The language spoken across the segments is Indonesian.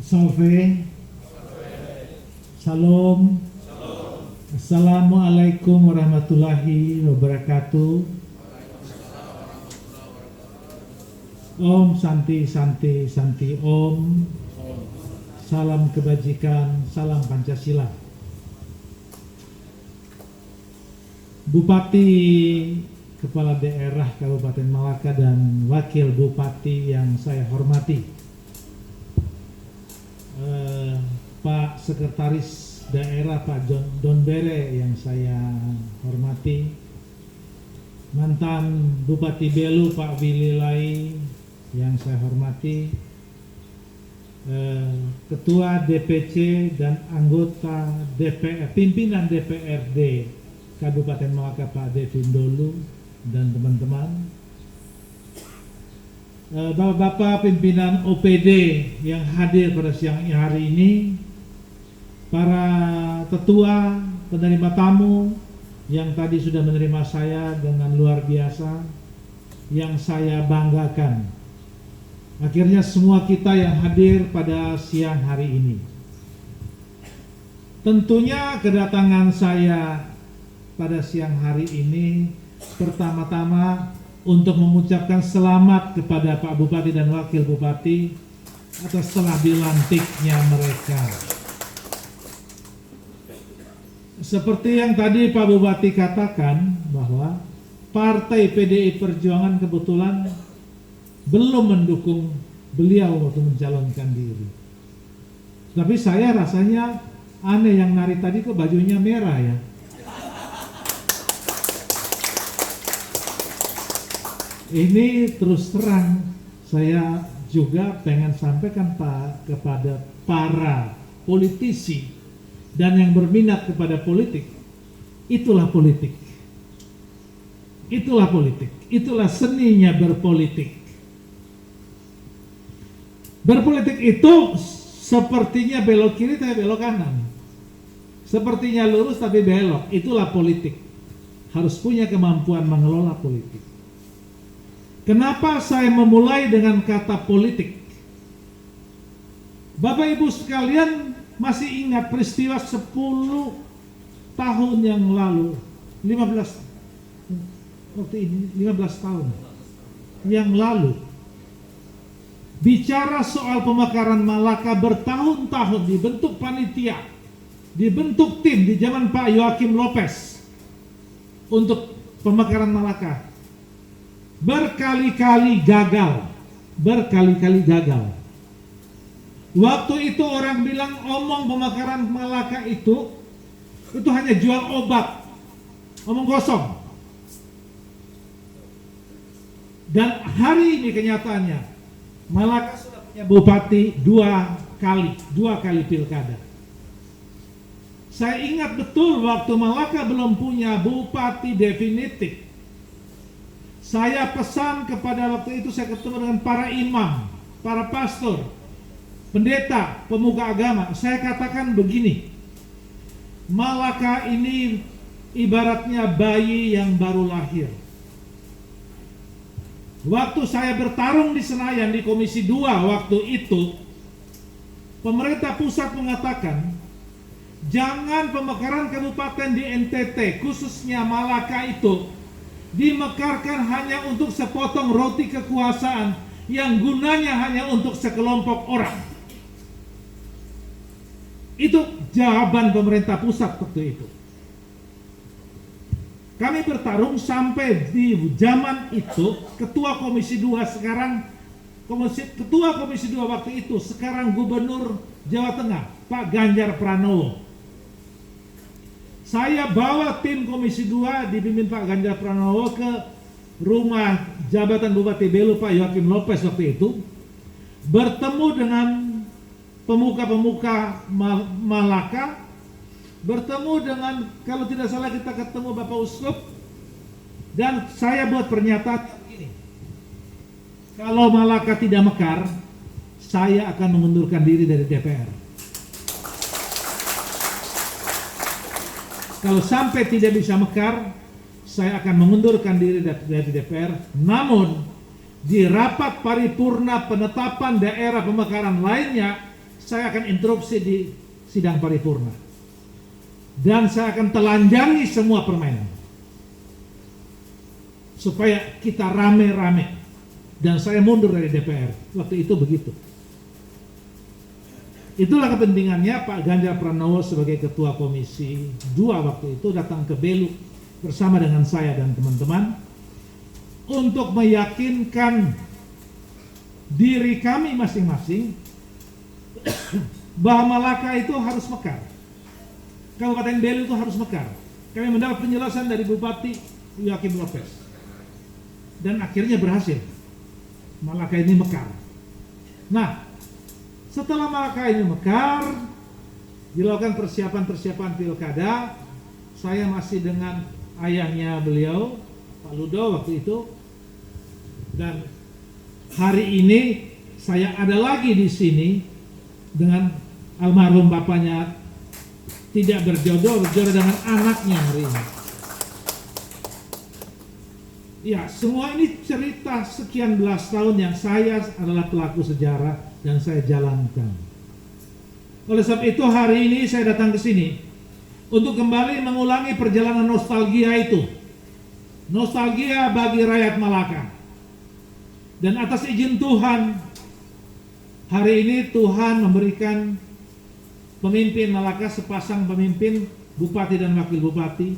Salve. Salam. Assalamualaikum warahmatullahi wabarakatuh. Om Santi Santi Santi Om. Salam kebajikan, salam Pancasila. Bupati, Kepala Daerah Kabupaten Malaka dan Wakil Bupati yang saya hormati, Pak Sekretaris Daerah Pak Don Bere yang saya hormati, mantan Bupati Belu Pak Willy Lai yang saya hormati, Ketua DPC dan anggota DPR, pimpinan DPRD Kabupaten Malaka Pak Devin Dolu dan teman-teman, Bapak-bapak pimpinan OPD yang hadir pada siang hari ini, para tetua, penerima tamu yang tadi sudah menerima saya dengan luar biasa, yang saya banggakan. Akhirnya semua kita yang hadir pada siang hari ini. Tentunya kedatangan saya pada siang hari ini pertama-tama untuk mengucapkan selamat kepada Pak Bupati dan Wakil Bupati atas telah dilantiknya mereka. Seperti yang tadi Pak Bupati katakan bahwa Partai PDI Perjuangan kebetulan belum mendukung beliau waktu mencalonkan diri. Tapi saya rasanya aneh, yang nari tadi kok bajunya merah ya. Ini terus terang saya juga pengen sampaikan Pak kepada para politisi dan yang berminat kepada politik. Itulah politik. Itulah politik. Itulah seninya berpolitik. Berpolitik itu sepertinya belok kiri tapi belok kanan. Sepertinya lurus tapi belok. Itulah politik. Harus punya kemampuan mengelola politik. Kenapa saya memulai dengan kata politik? Bapak Ibu sekalian masih ingat peristiwa 10 tahun yang lalu, 15 tahun yang lalu, bicara soal pemekaran Malaka bertahun-tahun, dibentuk panitia, dibentuk tim di zaman Pak Joachim Lopez untuk pemekaran Malaka. Berkali-kali gagal. Waktu itu orang bilang omong pemekaran Malaka itu hanya jual obat, omong kosong. Dan hari ini kenyataannya Malaka sudah punya bupati dua kali pilkada. Saya ingat betul waktu Malaka belum punya bupati definitif. Saya pesan kepada waktu itu, saya ketemu dengan para imam, para pastor, pendeta, pemuka agama. Saya katakan begini, Malaka ini ibaratnya bayi yang baru lahir. Waktu saya bertarung di Senayan di Komisi 2 waktu itu, pemerintah pusat mengatakan, jangan pemekaran kabupaten di NTT, khususnya Malaka itu, dimekarkan hanya untuk sepotong roti kekuasaan yang gunanya hanya untuk sekelompok orang. Itu jawaban pemerintah pusat waktu itu. Kami bertarung sampai di zaman itu, Ketua Komisi 2 sekarang, Ketua Komisi 2 waktu itu sekarang Gubernur Jawa Tengah, Pak Ganjar Pranowo. Saya bawa tim Komisi 2 dipimpin Pak Ganjar Pranowo ke rumah jabatan Bupati Belu Pak Joachim Lopez waktu itu, bertemu dengan pemuka-pemuka Malaka, bertemu dengan, kalau tidak salah kita ketemu Bapak Uskup, dan saya buat pernyataan begini, kalau Malaka tidak mekar, saya akan mengundurkan diri dari DPR. Kalau sampai tidak bisa mekar, saya akan mengundurkan diri dari DPR. Namun, di rapat paripurna penetapan daerah pemekaran lainnya, saya akan interupsi di sidang paripurna. Dan saya akan telanjangi semua permainan. Supaya kita rame-rame. Dan saya mundur dari DPR. Waktu itu begitu. Itulah kepentingannya Pak Ganjar Pranowo sebagai Ketua Komisi 2 waktu itu datang ke Belu bersama dengan saya dan teman-teman untuk meyakinkan diri kami masing-masing bahwa Malaka itu harus mekar. Kabupaten Belu itu harus mekar. Kami mendapat penjelasan dari Bupati Joaquim Lopez. Dan akhirnya berhasil. Malaka ini mekar. Nah, setelah Malaka ini mekar, dilakukan persiapan-persiapan pilkada. Saya masih dengan ayahnya beliau, Pak Ludo waktu itu. Dan hari ini saya ada lagi di sini dengan almarhum bapaknya, tidak berjodoh dengan anaknya hari ini. Ya, semua ini cerita sekian belas tahun yang saya adalah pelaku sejarah dan saya jalankan. Oleh sebab itu hari ini saya datang ke sini untuk kembali mengulangi perjalanan nostalgia itu. Nostalgia bagi rakyat Malaka. Dan atas izin Tuhan, hari ini Tuhan memberikan pemimpin Malaka, sepasang pemimpin, bupati dan wakil bupati,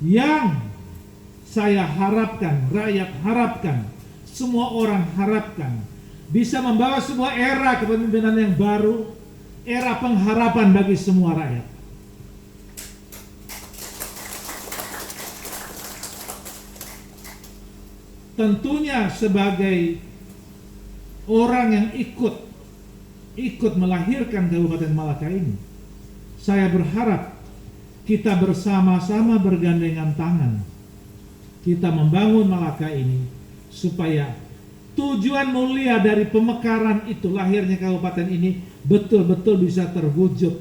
yang saya harapkan, rakyat harapkan, semua orang harapkan, bisa membawa sebuah era kepemimpinan yang baru, era pengharapan bagi semua rakyat. Tentunya sebagai orang yang ikut melahirkan Kabupaten Malaka ini, saya berharap kita bersama-sama bergandengan tangan, kita membangun Malaka ini supaya tujuan mulia dari pemekaran itu, lahirnya kabupaten ini, betul-betul bisa terwujud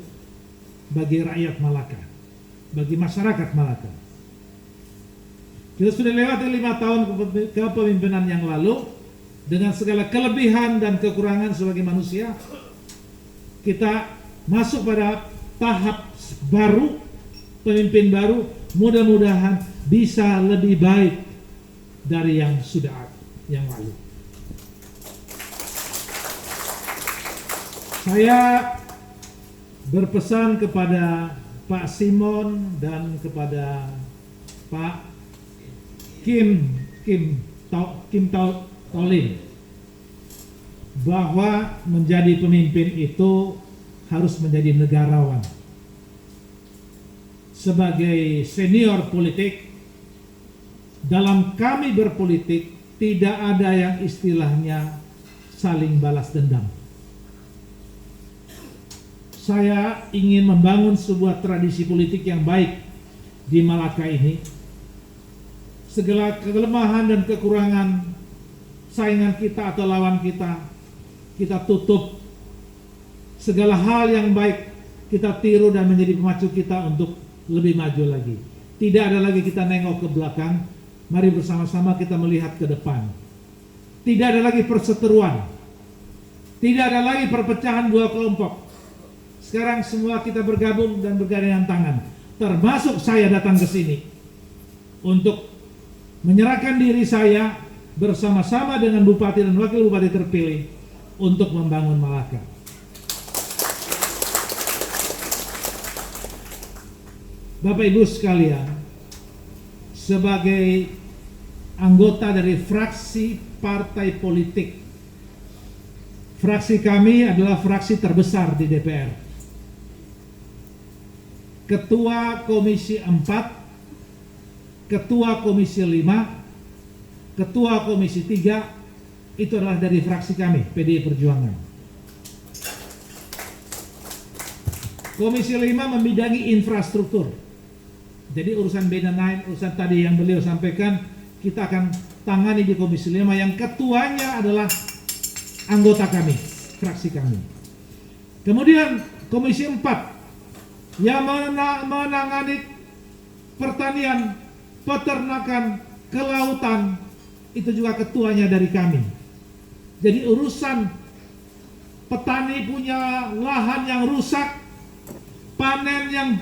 bagi rakyat Malaka, bagi masyarakat Malaka. Kita sudah lewati 5 tahun kepemimpinan yang lalu, dengan segala kelebihan dan kekurangan sebagai manusia. Kita masuk pada tahap baru, pemimpin baru, mudah-mudahan bisa lebih baik dari yang sudah yang lalu. Saya berpesan kepada Pak Simon dan kepada Pak Kim Tolin bahwa menjadi pemimpin itu harus menjadi negarawan. Sebagai senior politik, dalam kami berpolitik tidak ada yang istilahnya saling balas dendam. Saya ingin membangun sebuah tradisi politik yang baik di Malaka ini. Segala kelemahan dan kekurangan saingan kita atau lawan kita, kita tutup. Segala hal yang baik kita tiru dan menjadi pemacu kita untuk lebih maju lagi. Tidak ada lagi kita nengok ke belakang, mari bersama-sama kita melihat ke depan. Tidak ada lagi perseteruan, tidak ada lagi perpecahan dua kelompok. Sekarang semua kita bergabung dan bergandengan tangan, termasuk saya datang ke sini untuk menyerahkan diri saya bersama-sama dengan bupati dan wakil bupati terpilih untuk membangun Malaka. Bapak Ibu sekalian, sebagai anggota dari fraksi partai politik, fraksi kami adalah fraksi terbesar di DPR. Ketua Komisi 4, Ketua Komisi 5, Ketua Komisi 3 itu adalah dari fraksi kami, PDI Perjuangan. Komisi 5 membidangi infrastruktur. Jadi urusan B9, urusan tadi yang beliau sampaikan, kita akan tangani di Komisi 5 yang ketuanya adalah anggota kami, fraksi kami. Kemudian Komisi 4 yang menangani pertanian, peternakan, kelautan, itu juga ketuanya dari kami. Jadi urusan petani punya lahan yang rusak, panen yang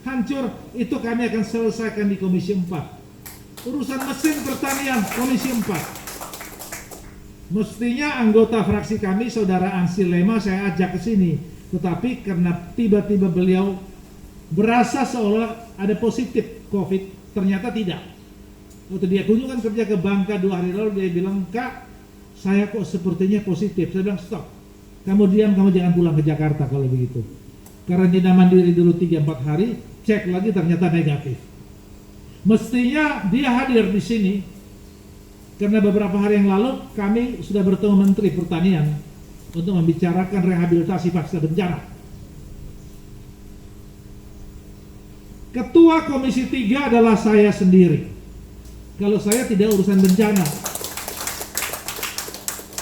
hancur, itu kami akan selesaikan di Komisi 4. Urusan mesin pertanian, Komisi 4. Mestinya anggota fraksi kami, Saudara Ansi Lema, saya ajak ke sini. Tetapi karena tiba-tiba beliau berasa seolah ada positif COVID, ternyata tidak. Waktu dia kunjungan kerja ke Bangka 2 hari lalu, dia bilang, "Kak, saya kok sepertinya positif." Saya bilang, "Stop, kamu diam, kamu jangan pulang ke Jakarta kalau begitu. Karantina mandiri dulu 3-4 hari, cek lagi ternyata negatif." Mestinya dia hadir di sini, karena beberapa hari yang lalu kami sudah bertemu Menteri Pertanian untuk membicarakan rehabilitasi pasca bencana. Ketua Komisi 3 adalah saya sendiri. Kalau saya tidak urusan bencana.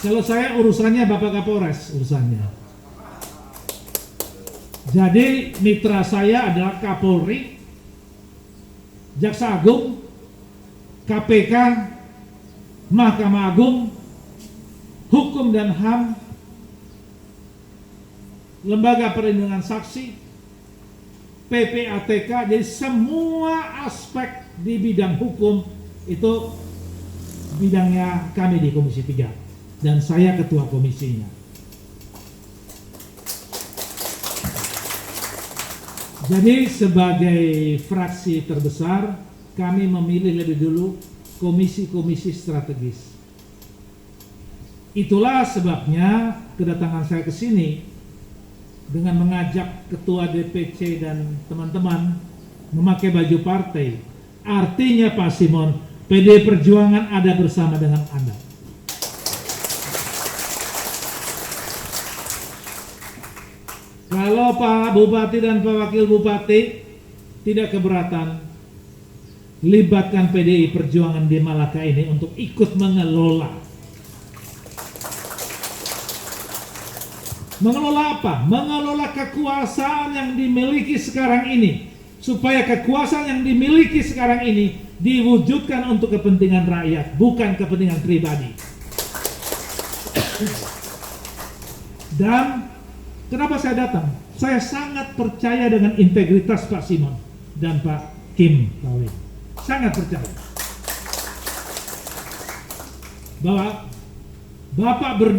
Kalau saya urusannya Bapak Kapolres urusannya. Jadi mitra saya adalah Kapolri, Jaksa Agung, KPK, Mahkamah Agung, Hukum dan HAM, Lembaga Perlindungan Saksi, PPATK. Jadi semua aspek di bidang hukum itu bidangnya kami di Komisi 3 dan saya ketua komisinya. Jadi sebagai fraksi terbesar kami memilih lebih dulu komisi-komisi strategis. Itulah sebabnya kedatangan saya ke sini dengan mengajak ketua DPC dan teman-teman memakai baju partai. Artinya Pak Simon, PD Perjuangan ada bersama dengan Anda. Kalau Pak Bupati dan Pak Wakil Bupati tidak keberatan, libatkan PDI Perjuangan di Malaka ini untuk ikut mengelola. Mengelola apa? Mengelola kekuasaan yang dimiliki sekarang ini, supaya kekuasaan yang dimiliki sekarang ini diwujudkan untuk kepentingan rakyat, bukan kepentingan pribadi. Dan kenapa saya datang? Saya sangat percaya dengan integritas Pak Simon dan Pak Kim Tauhid. Sangat percaya bahwa Bapak berdua